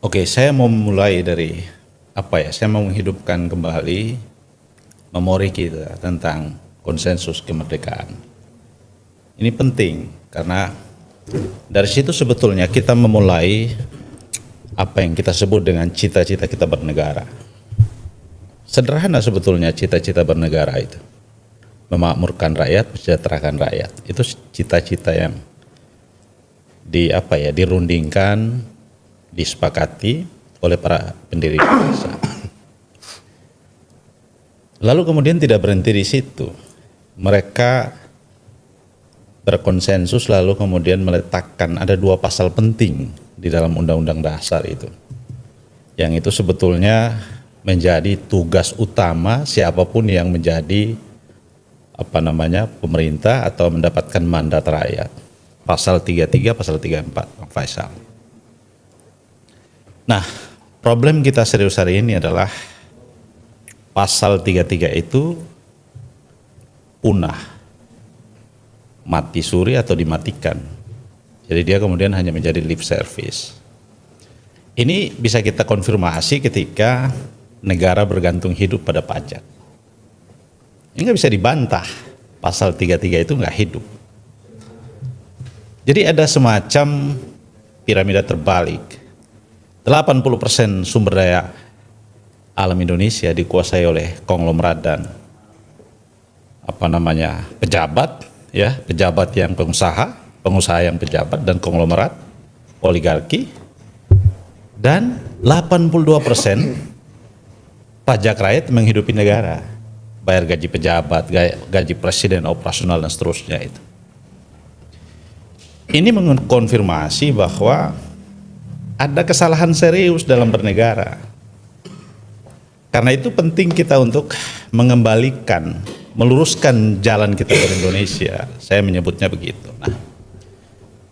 Oke, saya mau mulai dari Saya mau menghidupkan kembali memori kita tentang konsensus kemerdekaan. Ini penting karena dari situ sebetulnya kita memulai apa yang kita sebut dengan cita-cita kita bernegara. Sederhana sebetulnya cita-cita bernegara itu. Memakmurkan rakyat, mensejahterakan rakyat. Itu cita-cita yang dirundingkan, disepakati oleh para pendiri bangsa. Lalu kemudian tidak berhenti di situ. Mereka berkonsensus lalu kemudian meletakkan ada 2 pasal penting di dalam Undang-Undang Dasar itu. Yang itu sebetulnya menjadi tugas utama siapapun yang menjadi pemerintah atau mendapatkan mandat rakyat. Pasal 33, pasal 34, Bang Faisal. Nah, problem kita serius hari ini adalah pasal 33 itu punah, mati suri atau dimatikan. Jadi dia kemudian hanya menjadi lip service. Ini bisa kita konfirmasi ketika negara bergantung hidup pada pajak. Ini nggak bisa dibantah, pasal 33 itu nggak hidup. Jadi ada semacam piramida terbalik. 80% sumber daya alam Indonesia dikuasai oleh konglomerat dan pejabat, pejabat yang pengusaha yang pejabat dan konglomerat, oligarki, dan 82% pajak rakyat menghidupi negara, bayar gaji pejabat, gaji presiden, operasional dan seterusnya itu. Ini mengkonfirmasi bahwa ada kesalahan serius dalam bernegara. Karena itu penting kita untuk mengembalikan, meluruskan jalan kita ke Indonesia. Saya menyebutnya begitu. Nah,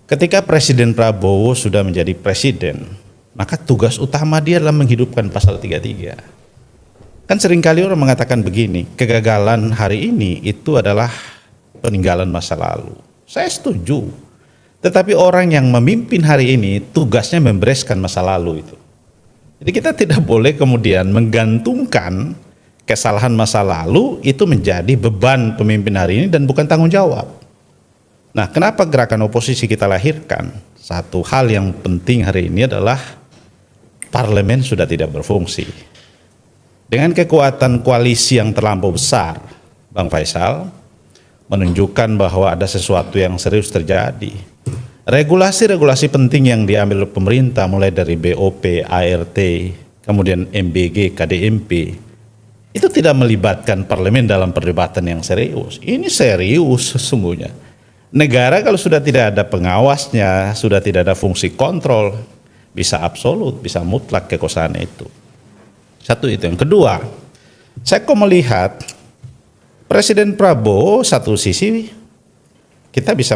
ketika Presiden Prabowo sudah menjadi presiden, maka tugas utama dia adalah menghidupkan pasal 33. Kan seringkali orang mengatakan begini, kegagalan hari ini itu adalah peninggalan masa lalu. Saya setuju. Tetapi orang yang memimpin hari ini tugasnya membereskan masa lalu itu. Jadi kita tidak boleh kemudian menggantungkan kesalahan masa lalu itu menjadi beban pemimpin hari ini dan bukan tanggung jawab. Nah, kenapa gerakan oposisi kita lahirkan? Satu hal yang penting hari ini adalah parlemen sudah tidak berfungsi. Dengan kekuatan koalisi yang terlampau besar, Bang Faisal, menunjukkan bahwa ada sesuatu yang serius terjadi. Regulasi-regulasi penting yang diambil oleh pemerintah mulai dari BOP, ART, kemudian MBG, KDMP, itu tidak melibatkan parlemen dalam perdebatan yang serius. Ini serius sesungguhnya. Negara kalau sudah tidak ada pengawasnya, sudah tidak ada fungsi kontrol, bisa absolut, bisa mutlak kekuasaan itu. Satu itu. Yang kedua, saya kok melihat Presiden Prabowo satu sisi kita bisa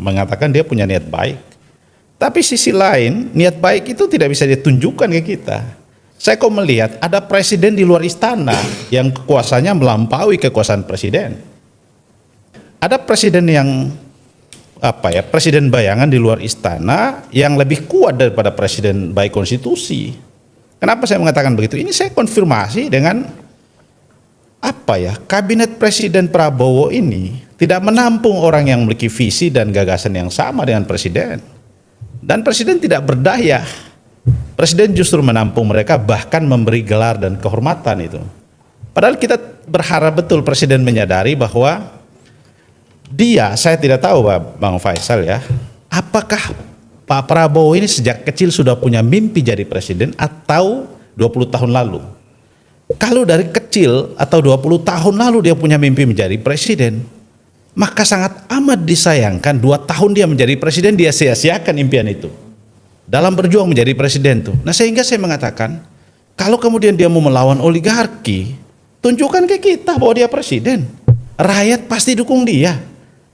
mengatakan dia punya niat baik. Tapi sisi lain, niat baik itu tidak bisa ditunjukkan ke kita. Saya kok melihat ada presiden di luar istana yang kekuasaannya melampaui kekuasaan presiden. Ada presiden yang presiden bayangan di luar istana yang lebih kuat daripada presiden baik konstitusi. Kenapa saya mengatakan begitu? Ini saya konfirmasi dengan kabinet Presiden Prabowo ini tidak menampung orang yang memiliki visi dan gagasan yang sama dengan presiden. Dan presiden tidak berdaya. Presiden justru menampung mereka, bahkan memberi gelar dan kehormatan itu. Padahal kita berharap betul presiden menyadari bahwa saya tidak tahu Bang Faisal apakah Pak Prabowo ini sejak kecil sudah punya mimpi jadi presiden atau 20 tahun lalu. Kalau dari kecil atau 20 tahun lalu dia punya mimpi menjadi presiden, maka sangat amat disayangkan 2 tahun dia menjadi presiden dia sia-siakan impian itu. Dalam berjuang menjadi presiden tuh. Nah, sehingga saya mengatakan, kalau kemudian dia mau melawan oligarki, tunjukkan ke kita bahwa dia presiden. Rakyat pasti dukung dia.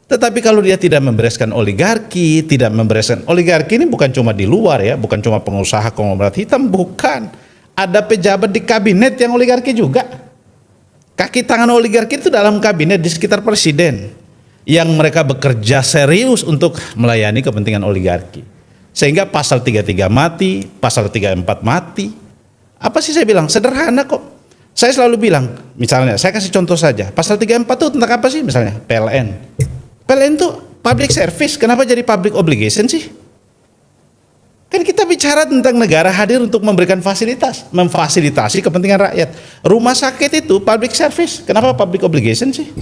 Tetapi kalau dia tidak membereskan oligarki ini bukan cuma di luar bukan cuma pengusaha konglomerat hitam, bukan. Ada pejabat di kabinet yang oligarki juga. Kaki tangan oligarki itu dalam kabinet di sekitar presiden. Yang mereka bekerja serius untuk melayani kepentingan oligarki. Sehingga pasal 33 mati, pasal 34 mati. Apa sih saya bilang? Sederhana kok. Saya selalu bilang, misalnya saya kasih contoh saja. Pasal 34 itu tentang apa sih? Misalnya PLN. PLN itu public service, kenapa jadi public obligation sih? Kan kita bicara tentang negara hadir untuk memberikan fasilitas, memfasilitasi kepentingan rakyat. Rumah sakit itu public service, kenapa public obligation sih?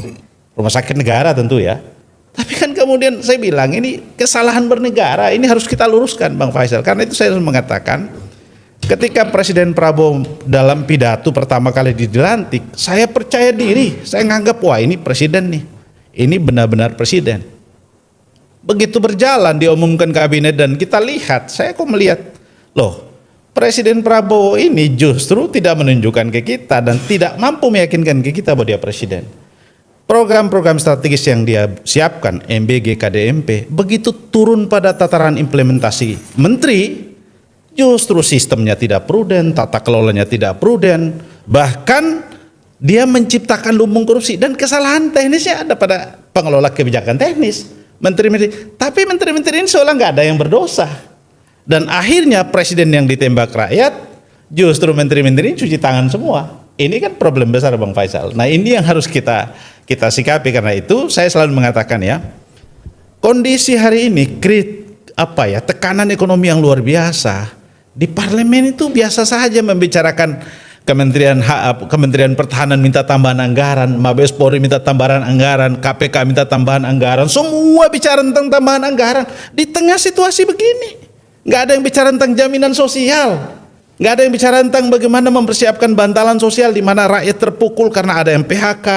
Rumah sakit negara tentu ya. Tapi kan kemudian saya bilang ini kesalahan bernegara, ini harus kita luruskan Bang Faisal. Karena itu saya harus mengatakan, ketika Presiden Prabowo dalam pidato pertama kali dilantik, saya percaya diri, saya nganggap wah ini presiden nih, ini benar-benar presiden. Begitu berjalan diumumkan kabinet dan kita lihat, saya kok melihat, loh Presiden Prabowo ini justru tidak menunjukkan ke kita dan tidak mampu meyakinkan ke kita bahwa dia presiden. Program-program strategis yang dia siapkan, MBG, KDMP, begitu turun pada tataran implementasi menteri, justru sistemnya tidak prudent, tata kelolanya tidak prudent, bahkan dia menciptakan lumbung korupsi dan kesalahan teknisnya ada pada pengelola kebijakan teknis, menteri-menteri. Tapi menteri-menteri ini seolah nggak ada yang berdosa. Dan akhirnya presiden yang ditembak rakyat, justru menteri-menteri ini cuci tangan semua. Ini kan problem besar Bang Faisal. Nah ini yang harus kita sikapi. Karena itu saya selalu mengatakan ya, kondisi hari ini tekanan ekonomi yang luar biasa. Di parlemen itu biasa saja membicarakan Kementerian Pertahanan minta tambahan anggaran, Mabes Polri minta tambahan anggaran, KPK minta tambahan anggaran, semua bicara tentang tambahan anggaran. Di tengah situasi begini, nggak ada yang bicara tentang jaminan sosial. Nggak ada yang bicara tentang bagaimana mempersiapkan bantalan sosial di mana rakyat terpukul karena ada yang PHK,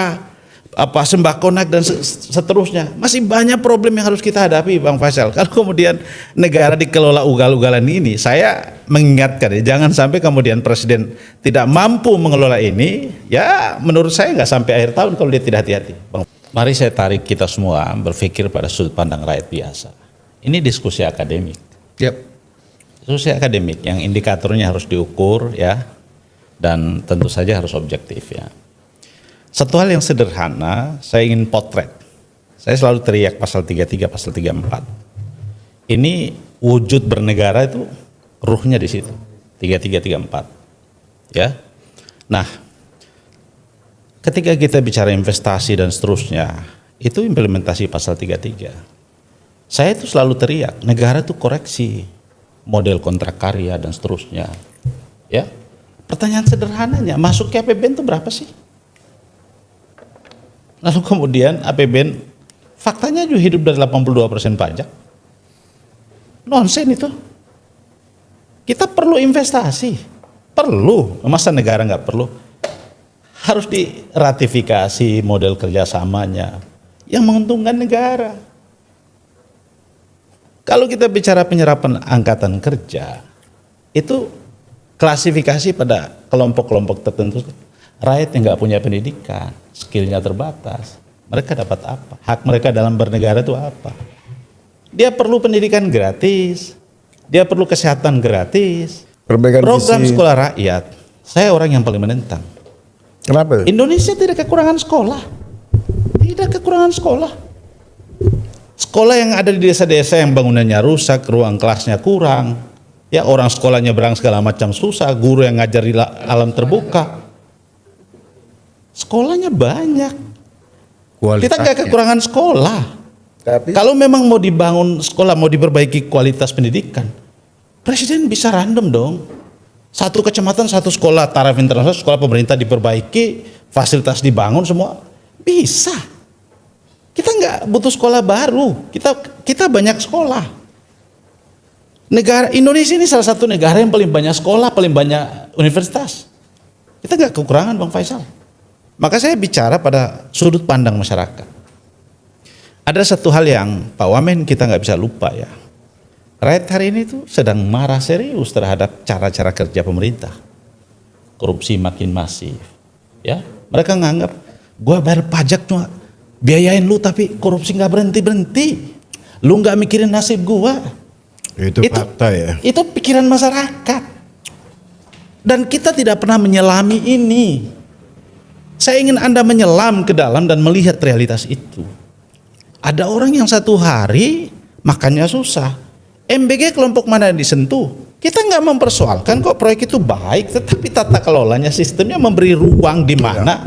sembako naik dan seterusnya. Masih banyak problem yang harus kita hadapi Bang Faisal. Kalau kemudian negara dikelola ugal-ugalan ini, saya mengingatkan ya, jangan sampai kemudian presiden tidak mampu mengelola ini. Ya menurut saya nggak sampai akhir tahun kalau dia tidak hati-hati. Mari saya tarik kita semua berpikir pada sudut pandang rakyat biasa. Ini diskusi akademik. Yep. Diskusi akademik yang indikatornya harus diukur ya, dan tentu saja harus objektif ya. Satu hal yang sederhana, saya ingin potret. Saya selalu teriak pasal 33, pasal 34. Ini wujud bernegara itu ruhnya di situ. 33, 34. Ya. Nah, ketika kita bicara investasi dan seterusnya, itu implementasi pasal 33. Saya itu selalu teriak, negara itu koreksi model kontrak karya dan seterusnya. Ya. Pertanyaan sederhananya, masuk ke APBN itu berapa sih? Lalu kemudian APBN faktanya juga hidup dari 82% pajak. Nonsen itu. Kita perlu investasi. Perlu. Masa negara nggak perlu? Harus diratifikasi model kerjasamanya yang menguntungkan negara. Kalau kita bicara penyerapan angkatan kerja, itu klasifikasi pada kelompok-kelompok tertentu. Rakyat yang nggak punya pendidikan, skillnya terbatas, mereka dapat apa? Hak mereka dalam bernegara itu apa? Dia perlu pendidikan gratis, dia perlu kesehatan gratis, program sekolah rakyat. Saya orang yang paling menentang. Kenapa? Indonesia tidak kekurangan sekolah, tidak kekurangan sekolah. Sekolah yang ada di desa-desa yang bangunannya rusak, ruang kelasnya kurang, ya orang sekolahnya berang segala macam susah, guru yang ngajar di alam terbuka. Sekolahnya banyak. Kita nggak kekurangan sekolah. Tapi kalau memang mau dibangun sekolah, mau diperbaiki kualitas pendidikan, presiden bisa random dong. Satu kecamatan, satu sekolah taraf internasional, sekolah pemerintah diperbaiki, fasilitas dibangun semua, bisa. Kita nggak butuh sekolah baru. Kita banyak sekolah. Negara Indonesia ini salah satu negara yang paling banyak sekolah, paling banyak universitas. Kita nggak kekurangan Bang Faisal. Maka saya bicara pada sudut pandang masyarakat. Ada satu hal yang Pak Wamen kita nggak bisa lupa ya. Rakyat hari ini tuh sedang marah serius terhadap cara-cara kerja pemerintah. Korupsi makin masif. Ya, mereka nganggap gua bayar pajak cuma biayain lu tapi korupsi nggak berhenti. Lu nggak mikirin nasib gua. Itu fakta ya. Itu pikiran masyarakat. Dan kita tidak pernah menyelami ini. Saya ingin Anda menyelam ke dalam dan melihat realitas itu. Ada orang yang satu hari makannya susah. MBG kelompok mana yang disentuh? Kita nggak mempersoalkan kok proyek itu baik, tetapi tata kelolanya, sistemnya memberi ruang di mana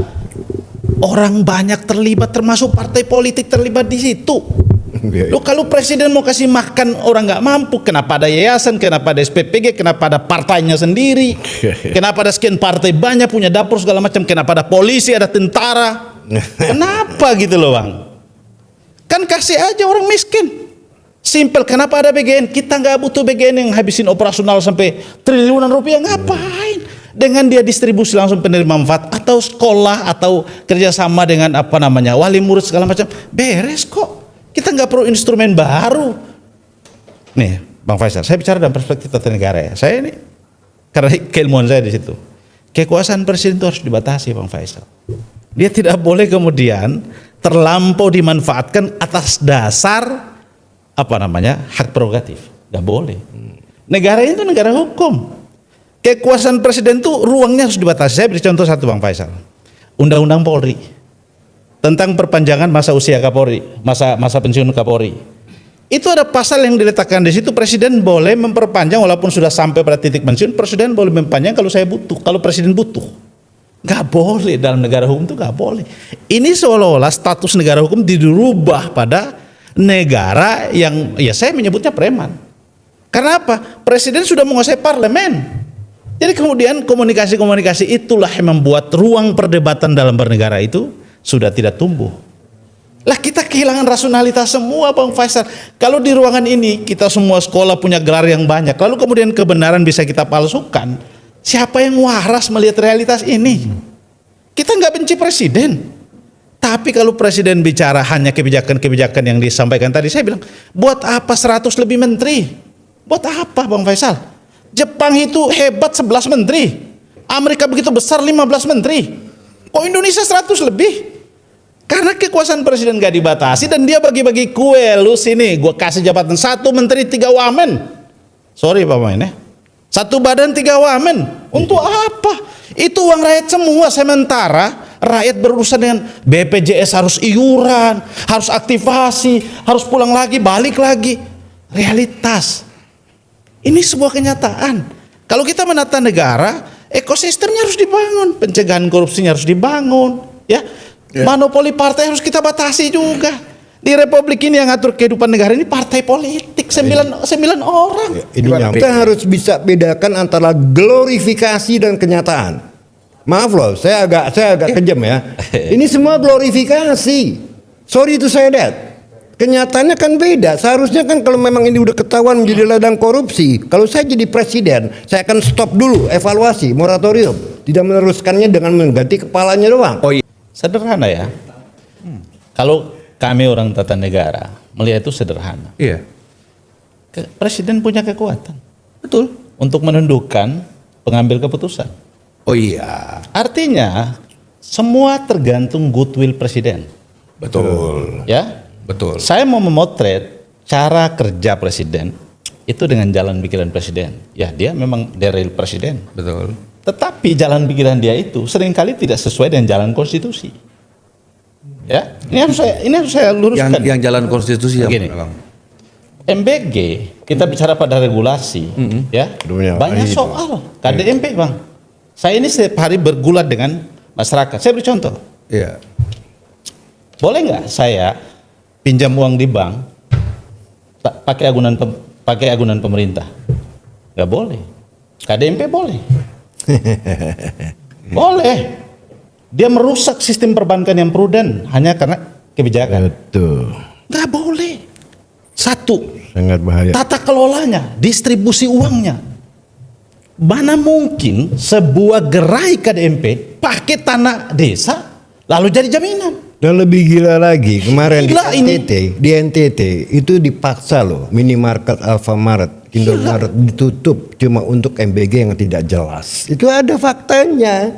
orang banyak terlibat, termasuk partai politik terlibat di situ. Loh, kalau presiden mau kasih makan orang nggak mampu, kenapa ada yayasan, kenapa ada SPPG, kenapa ada partainya sendiri, kenapa ada sekian partai banyak punya dapur segala macam, kenapa ada polisi, ada tentara, kenapa gitu loh bang? Kan kasih aja orang miskin. Simple, kenapa ada BGN? Kita nggak butuh BGN yang habisin operasional sampai triliunan rupiah, ngapain? Dengan dia distribusi langsung penerima manfaat atau sekolah atau kerjasama dengan wali murid segala macam, beres kok. Kita nggak perlu instrumen baru. Nih, Bang Faisal, saya bicara dalam perspektif tata negara ya. Saya ini karena keilmuan saya di situ. Kekuasaan presiden itu harus dibatasi, Bang Faisal. Dia tidak boleh kemudian terlampau dimanfaatkan atas dasar hak prerogatif. Nggak boleh. Negara ini itu negara hukum. Kekuasaan presiden itu ruangnya harus dibatasi. Saya beri contoh satu Bang Faisal. Undang-undang Polri tentang perpanjangan masa usia Kapolri, masa pensiun Kapolri. Itu ada pasal yang diletakkan di situ, presiden boleh memperpanjang walaupun sudah sampai pada titik pensiun, presiden boleh memperpanjang kalau presiden butuh. Nggak boleh, dalam negara hukum itu nggak boleh. Ini seolah-olah status negara hukum dirubah pada negara yang ya saya menyebutnya preman. Karena apa? Presiden sudah menguasai parlemen. Jadi kemudian komunikasi-komunikasi itulah yang membuat ruang perdebatan dalam bernegara itu sudah tidak tumbuh. Lah kita kehilangan rasionalitas semua Bang Faisal. Kalau di ruangan ini kita semua sekolah punya gelar yang banyak, lalu kemudian kebenaran bisa kita palsukan, siapa yang waras melihat realitas ini? Kita nggak benci presiden. Tapi kalau presiden bicara hanya kebijakan-kebijakan yang disampaikan tadi, saya bilang, buat apa 100 lebih menteri? Buat apa Bang Faisal? Jepang itu hebat 11 menteri. Amerika begitu besar 15 menteri. Kok Indonesia 100 lebih? Karena kekuasaan presiden gak dibatasi dan dia bagi-bagi kue. Lu sini, gue kasih jabatan 1 menteri 3 wamen. Sorry Pak Main ya. 1 badan 3 wamen. Untuk apa? Itu uang rakyat semua. Sementara rakyat berurusan dengan BPJS harus iuran, harus aktivasi, harus pulang lagi, balik lagi. Realitas. Ini sebuah kenyataan. Kalau kita menata negara, ekosistemnya harus dibangun, pencegahan korupsinya harus dibangun, ya. Monopoli partai harus kita batasi juga. Di Republik ini yang ngatur kehidupan negara ini partai politik 9 orang. Kita harus bisa bedakan antara glorifikasi dan kenyataan. Maaf loh, saya agak kejam ya. Ini semua glorifikasi. Sorry to say that. Kenyataannya kan beda. Seharusnya kan kalau memang ini udah ketahuan menjadi ladang korupsi, kalau saya jadi presiden, saya akan stop dulu evaluasi, moratorium. Tidak meneruskannya dengan mengganti kepalanya doang. Oh iya. Sederhana ya. Kalau kami orang tata negara melihat itu sederhana. Iya. Presiden punya kekuatan. Betul. Untuk menundukkan pengambil keputusan. Oh iya. Artinya semua tergantung goodwill presiden. Betul. Ya. Betul. Saya mau memotret cara kerja presiden itu dengan jalan pikiran presiden. Ya, dia memang real presiden. Betul. Tetapi jalan pikiran dia itu seringkali tidak sesuai dengan jalan konstitusi. Ya, ini harus saya luruskan. Yang jalan konstitusi yang begini. MBG kita bicara pada regulasi, ya banyak soal KDMP Bang. Saya ini setiap hari bergulat dengan masyarakat. Saya beri contoh. Iya. Boleh nggak saya pinjam uang di bank pakai agunan pemerintah? Nggak boleh. KDMP boleh. Boleh. Dia merusak sistem perbankan yang prudent hanya karena kebijakan. Betul. Nggak boleh. Satu, sangat bahaya. tata kelolanya, distribusi uangnya. Mana mungkin sebuah gerai KDMP pakai tanah desa lalu jadi jaminan? Dan lebih gila lagi, kemarin Gila di NTT itu dipaksa loh, minimarket, Alfamart, Indomaret ditutup cuma untuk MBG yang tidak jelas. Itu ada faktanya.